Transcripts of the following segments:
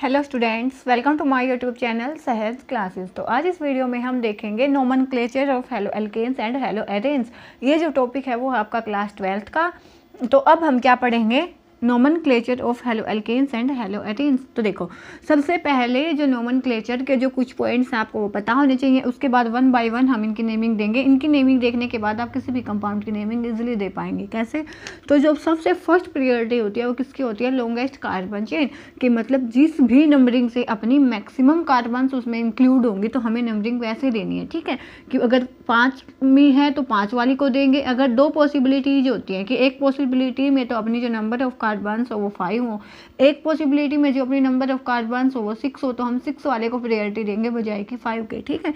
Hello students, welcome to my YouTube channel Sahaj classes. तो आज इस वीडियो में हम देखेंगे nomenclature of halo alkanes and halo arenes. ये जो टॉपिक है वो आपका क्लास 12th का। तो अब हम क्या पढ़ेंगे, nomenclature of halo alkanes and halo arenes. तो देखो, सबसे पहले जो नोमेनक्लेचर के जो कुछ पॉइंट्स आपको वो पता होने चाहिए, उसके बाद वन बाय वन हम इनकी नेमिंग देंगे। इनकी नेमिंग देखने के बाद आप किसी भी कंपाउंड की नेमिंग इजीली दे पाएंगे। कैसे? तो जो सबसे फर्स्ट प्रायोरिटी होती है वो किसकी होती है? लॉन्गेस्ट कार्बन चेन कि मतलब जिस भी नंबरिंग से अपनी मैक्सिमम कार्बन्स उसमें इंक्लूड होंगी तो हमें नंबरिंग वैसे देनी है। ठीक है, कि अगर 5 में है तो 5 वाली को देंगे। अगर 2 पॉसिबिलिटीज होती हैं कि एक पॉसिबिलिटी में तो अपनी जो नंबर ऑफ कार्बन्स हो वो 5 हो, एक पॉसिबिलिटी में जो अपनी नंबर ऑफ कार्बन्स हो वो 6 हो, तो हम 6 वाले को प्रायोरिटी देंगे बजाय कि 5 के। ठीक है,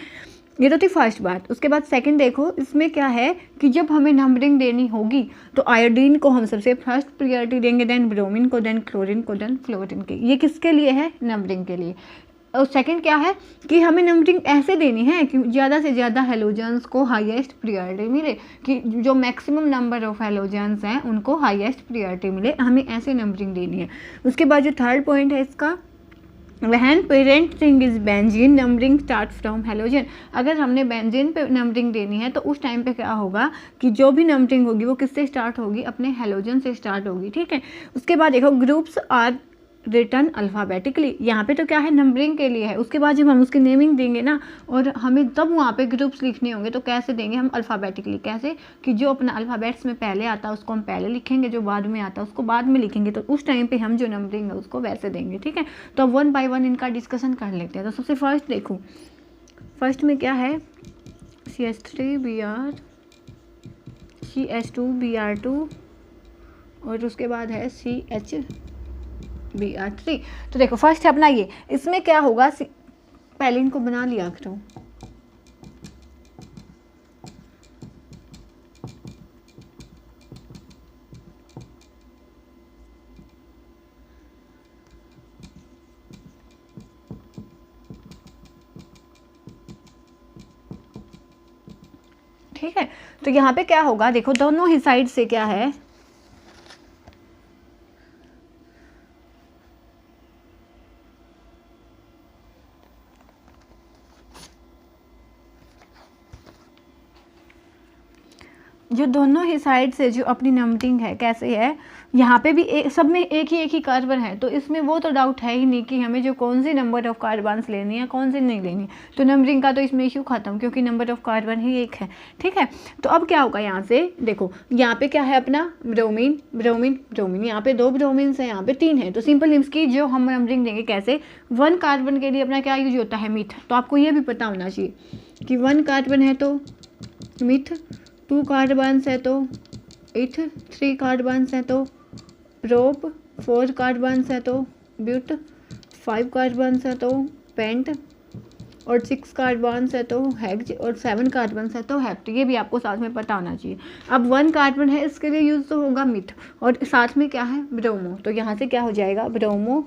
ये तो थी फर्स्ट बात। उसके बाद सेकंड देखो, इसमें क्या है कि जब हमें नंबरिंग देनी होगी तो आयोडीन को हम सबसे फर्स्ट प्रायोरिटी देंगे, देन ब्रोमीन को, देन क्लोरीन को, देन फ्लोरीन के। ये किसके लिए है? नंबरिंग के लिए। और सेकंड क्या है कि हमें नंबरिंग ऐसे देनी है कि ज़्यादा से ज़्यादा हेलोजन्स को हाईएस्ट प्रायोरिटी मिले, कि जो मैक्सिमम नंबर ऑफ हेलोजन्स हैं उनको हाईएस्ट प्रायोरिटी मिले, हमें ऐसे नंबरिंग देनी है। उसके बाद जो थर्ड पॉइंट है इसका, when parent thing is benzene numbering start from halogen. अगर हमने बेंजीन पे नंबरिंग देनी है तो उस टाइम पे क्या होगा कि जो भी नंबरिंग होगी वो किससे स्टार्ट होगी? अपने हेलोजन से स्टार्ट होगी। ठीक है, उसके बाद देखो, ग्रुप्स आर रिटर्न अल्फ़ाबेटिकली। यहाँ पे तो क्या है? नंबरिंग के लिए है। उसके बाद जब हम उसकी नेमिंग देंगे ना, और हमें तब वहाँ पे ग्रुप्स लिखने होंगे तो कैसे देंगे हम? अल्फ़ाबेटिकली। कैसे? कि जो अपना अल्फ़ाबेट्स में पहले आता है उसको हम पहले लिखेंगे, जो बाद में आता है उसको बाद में लिखेंगे। तो उस टाइम पे हम जो नंबरिंग है उसको वैसे देंगे। ठीक है, तो अब वन बाय वन इनका डिस्कशन कर लेते हैं। तो सबसे फर्स्ट देखो, फर्स्ट में क्या है? CH3Br, CH2Br2 और उसके बाद है CH3Br3। तो देखो फर्स्ट है अपना ये। इसमें क्या होगा, पहले इनको बना लिया करो। ठीक है, तो यहाँ पे क्या होगा, देखो दोनों ही साइड से क्या है, जो दोनों ही साइड से जो अपनी नंबरिंग है कैसे है, यहाँ पे भी सब में एक ही कार्बन है। तो इसमें वो तो डाउट है ही नहीं कि हमें जो कौन सी नंबर ऑफ कार्बन्स लेनी है कौन सी नहीं लेनी। तो नंबरिंग का तो इसमें इशू खत्म, क्योंकि नंबर ऑफ कार्बन ही एक है। ठीक है, तो अब क्या होगा, यहाँ से देखो, यहाँ पे क्या है अपना ब्रोमीन ब्रोमीन ब्रोमीन। यहाँ पे 2 ब्रोमीन्स है, यहाँ पे 3 है। तो सिंपल इसकी जो हम नंबरिंग देंगे कैसे, 1 कार्बन के लिए अपना क्या यूज होता है? मिथ। तो आपको ये भी पता होना चाहिए कि 1 कार्बन है तो मिथ, 2 कार्बन्स है तो इथ, 3 कार्बन्स है तो प्रोप, 4 कार्बन्स है तो ब्यूट, 5 कार्बन्स है तो पेंट, और 6 कार्बन्स है तो हेक्ज, और 7 कार्बन्स है तो हेप्ट। ये भी आपको साथ में पता होना चाहिए। अब 1 कार्बन है, इसके लिए यूज तो होगा मिथ, और साथ में क्या है? ब्रोमो। तो यहाँ से क्या हो जाएगा? Bromo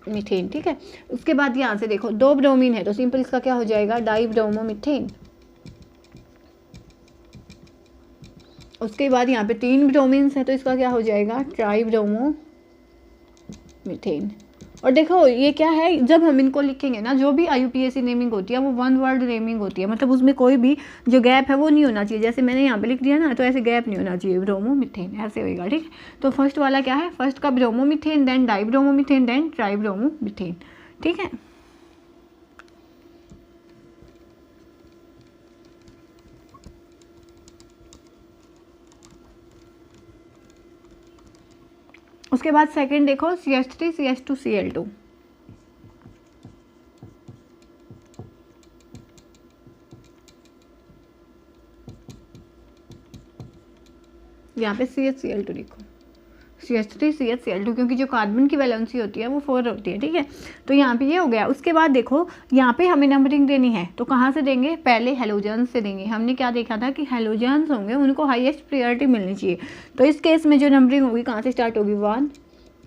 methane. ठीक है, उसके बाद यहाँ से देखो 2 ब्रोमीन है तो सिंपल इसका क्या हो जाएगा? Die bromo methane. उसके बाद यहाँ पे 3 ब्रोमीन्स है तो इसका क्या हो जाएगा? Try bromo methane. और देखो ये क्या है, जब हम इनको लिखेंगे ना, जो भी IUPAC नेमिंग होती है वो 1 वर्ड नेमिंग होती है, मतलब उसमें कोई भी जो गैप है वो नहीं होना चाहिए। जैसे मैंने यहाँ पे लिख दिया ना, तो ऐसे गैप नहीं होना चाहिए, ब्रोमो मीथेन ऐसे होएगा। ठीक है, तो फर्स्ट वाला क्या है? फर्स्ट का bromo methane, then di bromo methane, then tri bromo methane. ठीक है, उसके बाद सेकंड देखो, CH3 CH2 Cl2। यहाँ पे CH Cl2 लिखो, CH3 CH Cl2, क्योंकि जो कार्बन की वैलेंसी होती है वो 4 होती है। ठीक है, तो यहाँ पे ये हो गया। उसके बाद देखो, यहाँ पे हमें नंबरिंग देनी है तो कहाँ से देंगे? पहले हेलोजन्स से देंगे। हमने क्या देखा था कि हेलोजन्स होंगे उनको हाईएस्ट प्रायोरिटी मिलनी चाहिए। तो इस केस में जो नंबरिंग होगी कहाँ से स्टार्ट होगी? 1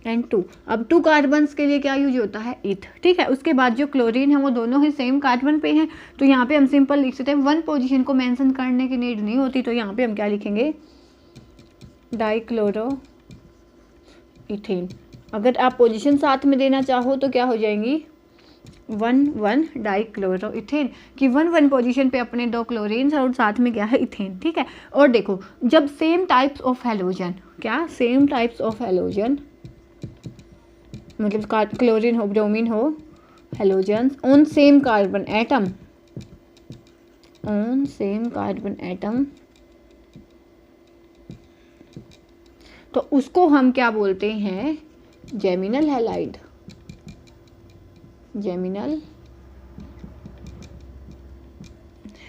एंड 2। अब 2 कार्बन्स के लिए क्या यूज होता है? इथ। ठीक है, उसके बाद जो क्लोरीन है वो दोनों ही सेम कार्बन पे हैं, तो यहाँ पे हम सिंपल लिख सकते हैं, 1 पोजीशन को मेंशन करने की नीड नहीं होती। तो यहाँ पे हम क्या लिखेंगे? Die chloro ethane. अगर आप पोजीशन साथ में देना चाहो तो क्या हो जाएंगी 1,1 डाइक्लोरो इथेन, कि 1,1 पोजीशन पे अपने 2 क्लोरीन्स और साथ में क्या है इथेन। ठीक है, और देखो जब सेम टाइप्स ऑफ हेलोजन, क्या सेम टाइप्स ऑफ हेलोजन मतलब क्लोरीन हो ब्रोमीन हो halogens on same carbon atom, on same carbon atom, तो उसको हम क्या बोलते हैं जेमिनल हैलाइड, जेमिनल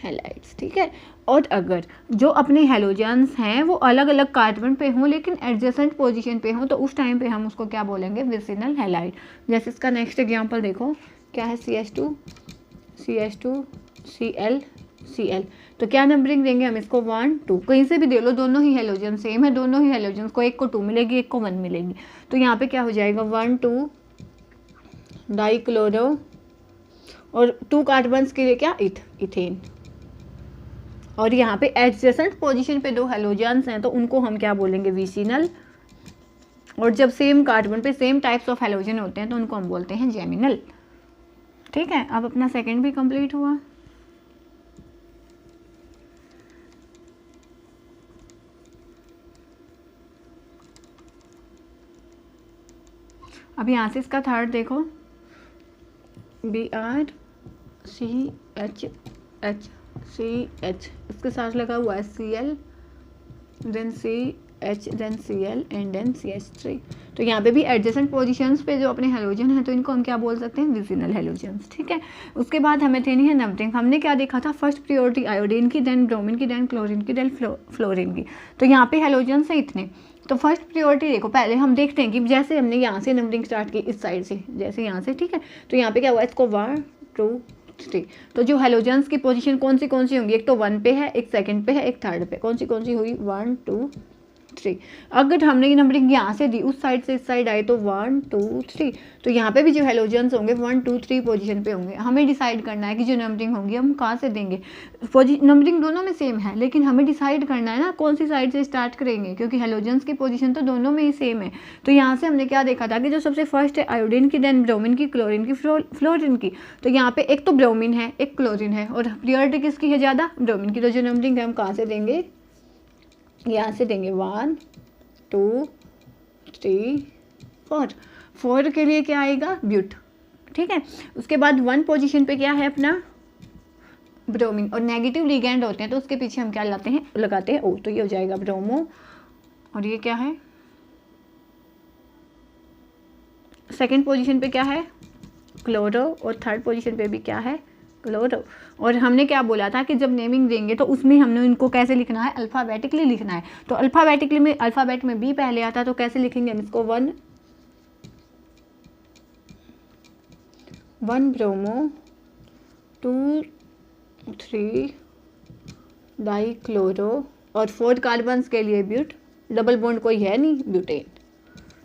हैलाइड्स। ठीक है, और अगर जो अपने हेलोजन्स हैं वो अलग अलग कार्बन पे हों लेकिन एडजेसेंट पोजीशन पे हों तो उस टाइम पे हम उसको क्या बोलेंगे विसिनल हैलाइड। जैसे इसका नेक्स्ट एग्जांपल देखो क्या है CH2 Cl Cl, तो क्या नंबरिंग देंगे हम इसको 1 2, कहीं से भी दे लो दोनों ही हेलोजन सेम है, दोनों ही हेलोजन को एक को 2 मिलेगी एक को 1 मिलेगी, तो यहाँ पे क्या हो जाएगा 1 2 डाइक्लोरो और 2 कार्बन्स के लिए क्या इथेन, और यहाँ पे एडजेसेंट पोजीशन पे 2 हेलोजन्स हैं तो उनको हम क्या बोलेंगे विसिनल, और जब सेम कार्बन पे सेम टाइप्स ऑफ हेलोजन होते हैं तो उनको हम बोलते हैं जेमिनल। ठीक है, अब अपना सेकंड भी कंप्लीट हुआ। अब यहाँ से इसका थर्ड देखो BrCHH, इसके साथ लगा हुआ है Cl, then CH, then Cl and then CH3। तो यहाँ पे भी एडजेसेंट पोजीशंस पे जो अपने हेलोजन है तो इनको हम क्या बोल सकते हैं विसिनल हेलोजन्स। ठीक है, उसके बाद हमें देनी है नंबरिंग। हमने क्या देखा था फर्स्ट प्रियोरिटी आयोडीन की, देन ब्रोमीन की, देन क्लोरीन की, देन फ्लोरीन की। तो यहाँ पे हेलोजन्स है इतने, तो फर्स्ट प्रियोरिटी देखो पहले हम देखते हैं कि जैसे हमने यहाँ से नंबरिंग स्टार्ट की इस साइड से, जैसे यहाँ से, ठीक है, तो यहाँ पे क्या हुआ इसको 1 2 3, तो जो हेलोजन्स की पोजीशन कौन सी होंगी, एक तो 1 पे है, एक सेकंड पे है, एक थर्ड पे, कौन सी हुई 1 2 3। अगर हमने ये नंबरिंग यहाँ से दी उस साइड से इस साइड आए तो 1 2 3, तो यहाँ पे भी जो हेलोजन्स होंगे 1 2 3 पोजीशन पे होंगे। हमें डिसाइड करना है कि जो नंबरिंग होंगी हम कहाँ से देंगे, नंबरिंग दोनों में सेम है लेकिन हमें डिसाइड करना है ना कौन सी साइड से स्टार्ट करेंगे, क्योंकि हेलोजन्स की पोजीशन तो दोनों में ही सेम है। तो यहाँ से हमने क्या देखा था कि जो सबसे फर्स्ट है आयोडीन की, देन ब्रोमीन की, क्लोरीन की, फ्लोरीन की, तो यहाँ पे एक तो ब्रोमीन है एक क्लोरीन है और प्रियोरिटी किसकी है ज़्यादा, ब्रोमीन की। तो जो नंबरिंग है हम कहाँ से देंगे, यहाँ से देंगे 1 2 3 4, 4 के लिए क्या आएगा ब्यूट। ठीक है, उसके बाद 1 पोजीशन पे क्या है अपना ब्रोमीन, और नेगेटिव लिगेंड होते हैं तो उसके पीछे हम क्या लगाते हैं O, तो ये हो जाएगा ब्रोमो, और ये क्या है सेकंड पोजीशन पे क्या है क्लोरो, और थर्ड पोजीशन पे भी क्या है क्लोरो। और हमने क्या बोला था कि जब नेमिंग देंगे तो उसमें हमने इनको कैसे लिखना है अल्फ़ाबेटिकली लिखना है। तो अल्फ़ाबेटिकली में अल्फ़ाबेट में B पहले आता है तो कैसे लिखेंगे हम इसको 1 ब्रोमो 2 3 डाइक्लोरो, और 4 कार्बन्स के लिए ब्यूट, डबल बॉन्ड कोई है नहीं ब्यूटेन।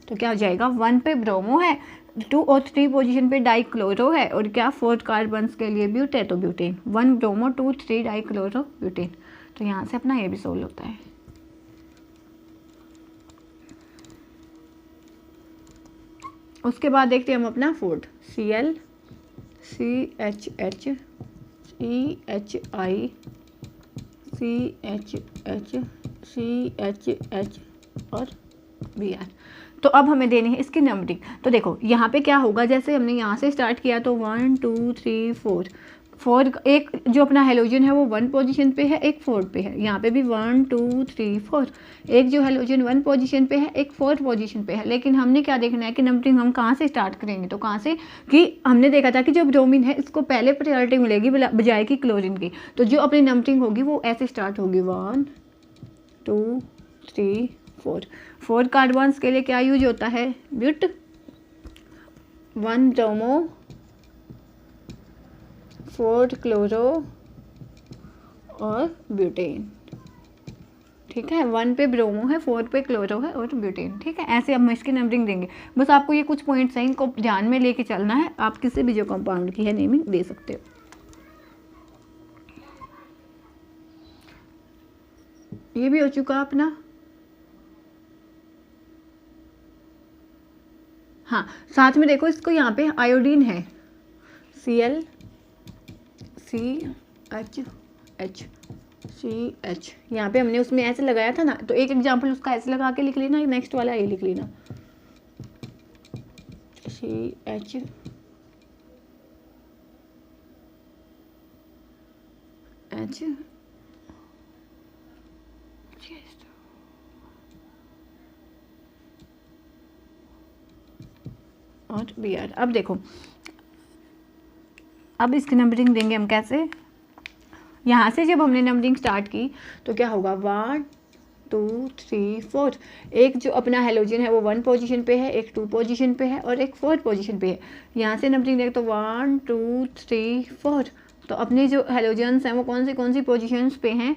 तो क्या हो जाएगा 1 पे ब्रोमो है, 2 और 3 पोजीशन पे डाइक्लोरो है, और क्या 4 कार्बन्स के लिए ब्यूट है तो ब्यूटेन। 1 bromo 2 3 dichloro butane. तो यहाँ से अपना ये भी सोल्व होता है। उसके बाद देखते हैं हम अपना fourth Cl CHH CHI CHH CHH और Br। तो अब हमें देनी है इसकी नंबरिंग। तो देखो यहाँ पे क्या होगा, जैसे हमने यहाँ से स्टार्ट किया तो 1 2 3 4, एक जो अपना हेलोजन है वो 1 पोजीशन पे है एक 4 पे है, यहाँ पे भी 1 2 3 4, एक जो हेलोजन 1 पोजीशन पे है एक 4 पोजीशन पे है। लेकिन हमने क्या देखना है कि नंबरिंग हम कहाँ से स्टार्ट करेंगे, तो कहाँ से कि हमने देखा था कि जो ब्रोमीन है इसको पहले प्रायोरिटी मिलेगी बजाय की क्लोरीन की। तो जो अपनी नंबरिंग होगी वो ऐसे स्टार्ट होगी 1 2 3 4। 4 कार्बन्स के लिए क्या यूज होता है ब्यूट, 1 ब्रोमो 4 क्लोरो और ब्यूटेन। ठीक है, 1 पे ब्रोमो है 4 पे क्लोरो है और ब्यूटेन। ठीक है, ऐसे हम इसकी नंबरिंग देंगे। बस आपको ये कुछ पॉइंट्स हैं इनको ध्यान में लेके चलना है, आप किसी भी जो कंपाउंड की है नेमिंग दे सकते हो। ये भी हो चुका अपना। हाँ, साथ में देखो इसको यहाँ पे आयोडीन है, ClCH, यहाँ पे हमने उसमें ऐसे लगाया था ना, तो एक एग्जाम्पल उसका ऐसे लगा के लिख लेना, नेक्स्ट वाला ये लिख लेना, CH और Br। अब देखो, अब इसकी नंबरिंग देंगे हम कैसे, यहाँ से जब हमने नंबरिंग स्टार्ट की तो क्या होगा, 1 2 3 4, एक जो अपना हेलोजन है वो 1 पोजीशन पे है, एक 2 पोजीशन पे है और एक 4 पोजीशन पे है। यहाँ से नंबरिंग देखें तो 1 2 3 4, तो अपने जो हेलोजन्स हैं वो कौन सी पोजीशंस पे हैं,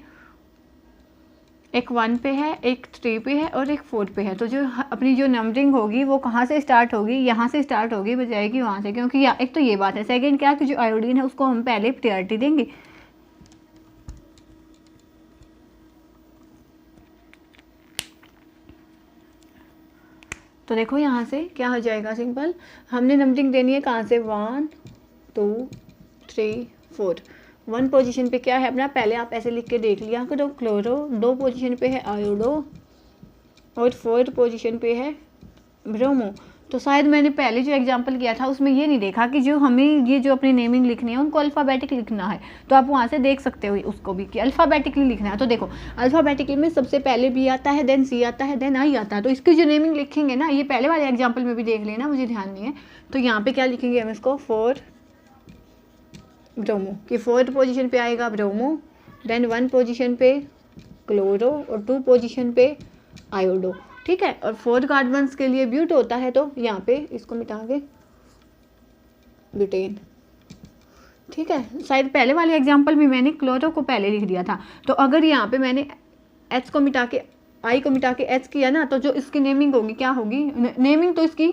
एक 1 पे है, एक 3 पे है और एक 4 पे है। तो जो अपनी जो नंबरिंग होगी वो कहाँ से स्टार्ट होगी, यहाँ से स्टार्ट होगी, बजाएगी वहाँ से, क्योंकि एक तो ये बात है। सेकंड क्या, कि जो आयोडीन है उसको हम पहले प्रायोरिटी देंगे। तो देखो यहाँ से क्या हो जाएगा, सिंपल हमने नंबरिंग देनी है कहाँ से, 1 2 3 4। 1 पोजीशन पे क्या है अपना, पहले आप ऐसे लिख के देख लिया करो, क्लोरो। 2 पोजीशन पे है आयोडो और 4 पोजीशन पे है ब्रोमो। तो शायद मैंने पहले जो एग्जांपल किया था उसमें ये नहीं देखा कि जो हमें ये जो अपनी नेमिंग लिखनी है उनको अल्फ़ाबेटिक लिखना है, तो आप वहाँ से देख सकते हो उसको भी कि अल्फ़ाबेटिकली लिखना है। तो देखो अल्फ़ाबेटिकली में सबसे पहले बी आता है, देन सी आता है, देन आई आता है। तो इसकी जो नेमिंग लिखेंगे ना, ये पहले वाले एग्जाम्पल में भी देख लेना, मुझे ध्यान नहीं है। तो यहाँ पर क्या लिखेंगे हम इसको, 4 ब्रोमो, कि 4th पोजीशन पे आएगा ब्रोमो, देन 1 पोजीशन पे क्लोरो और 2 पोजीशन पे आयोडो, ठीक है। और 4 कार्बन्स के लिए ब्यूट होता है, तो यहाँ पे इसको मिटा के ब्यूटेन, ठीक है। शायद पहले वाले एग्जाम्पल में मैंने क्लोरो को पहले लिख दिया था, तो अगर यहाँ पे मैंने H को मिटा के I को मिटा के H किया ना, तो जो इसकी नेमिंग होगी क्या होगी, नेमिंग तो इसकी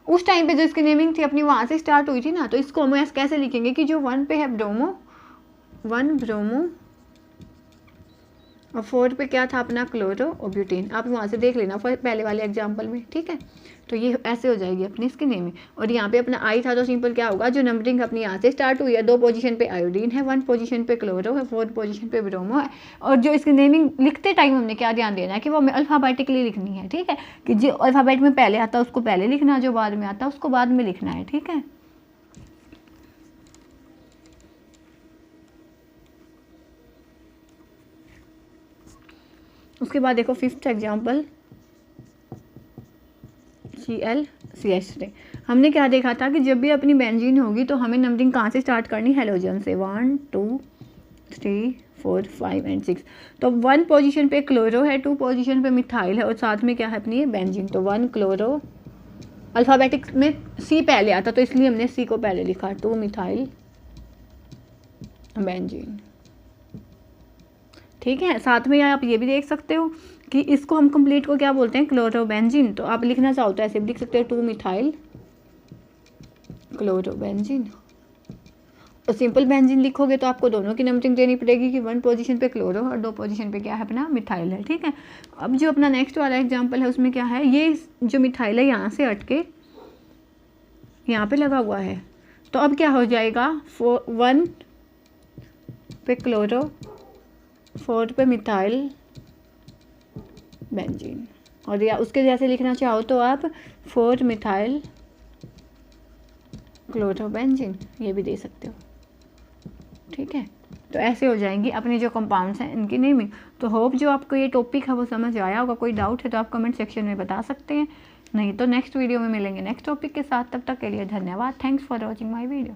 उस टाइम पे जो इसकी नेमिंग थी अपनी वहाँ से स्टार्ट हुई थी ना, तो इसको हम ऐसे कैसे लिखेंगे कि जो 1 पे है ब्रोमो, 1 ब्रोमो और 4 पे क्या था अपना क्लोरो और ब्यूटेन। आप वहाँ से देख लेना पहले वाले एग्जाम्पल में, ठीक है। तो ये ऐसे हो जाएगी अपनी इसकी नेमिंग। और यहाँ पे अपना आई था तो सिंपल क्या होगा, जो नंबरिंग अपनी यहाँ से स्टार्ट हुई है, 2 पोजीशन पे आयोडीन है, 1 पोजीशन पे क्लोरो है, 4 पोजीशन पे ब्रोमो है। और जो इसकी नेमिंग लिखते टाइम हमने क्या ध्यान देना है कि वो हमें अल्फ़ाबेटिकली लिखनी है, ठीक है, कि जो अल्फ़ाबेट में पहले आता है उसको पहले लिखना, जो बाद में आता है उसको बाद में लिखना है, ठीक है। उसके बाद देखो 5th एग्जाम्पल, ClCH3। हमने क्या देखा था कि जब भी अपनी बेंजीन होगी तो हमें नंबरिंग कहाँ से स्टार्ट करनी, हेलोजन से, 1 2 3 4 5 एंड 6। तो 1 पोजीशन पे क्लोरो है, 2 पोजीशन पे मिथाइल है और साथ में क्या है अपनी बेंजीन। तो 1 क्लोरो, अल्फ़ाबेटिक में C पहले आता तो इसलिए हमने C को पहले लिखा, 2 मिथाइल बेंजीन, ठीक है। साथ में आप ये भी देख सकते हो कि इसको हम कंप्लीट को क्या बोलते हैं, क्लोरोबेंजीन। तो आप लिखना चाहो तो ऐसे भी लिख सकते हो, 2 मिथाइल क्लोरोबेंजीन। और सिंपल बेंजीन लिखोगे तो आपको दोनों की नंबरिंग देनी पड़ेगी कि 1 पोजीशन पे क्लोरो और 2 पोजीशन पे क्या है अपना मिथाइल है, ठीक है। अब जो अपना नेक्स्ट वाला एग्जाम्पल है उसमें क्या है, ये जो मिथाइल है यहाँ से हट के यहाँ पे लगा हुआ है, तो अब क्या हो जाएगा, 1 पे क्लोरो, 4 पे मिथाइल बेंजीन। और या उसके जैसे लिखना चाहो तो आप 4 मिथाइल क्लोरोबेंजीन, ये भी दे सकते हो, ठीक है। तो ऐसे हो जाएंगी अपने जो कंपाउंड्स हैं इनकी नेमिंग। तो होप जो आपको ये टॉपिक है वो समझ आया होगा। कोई डाउट है तो आप कमेंट सेक्शन में बता सकते हैं, नहीं तो नेक्स्ट वीडियो में मिलेंगे नेक्स्ट टॉपिक के साथ। तब तक के लिए धन्यवाद। Thanks for watching my video.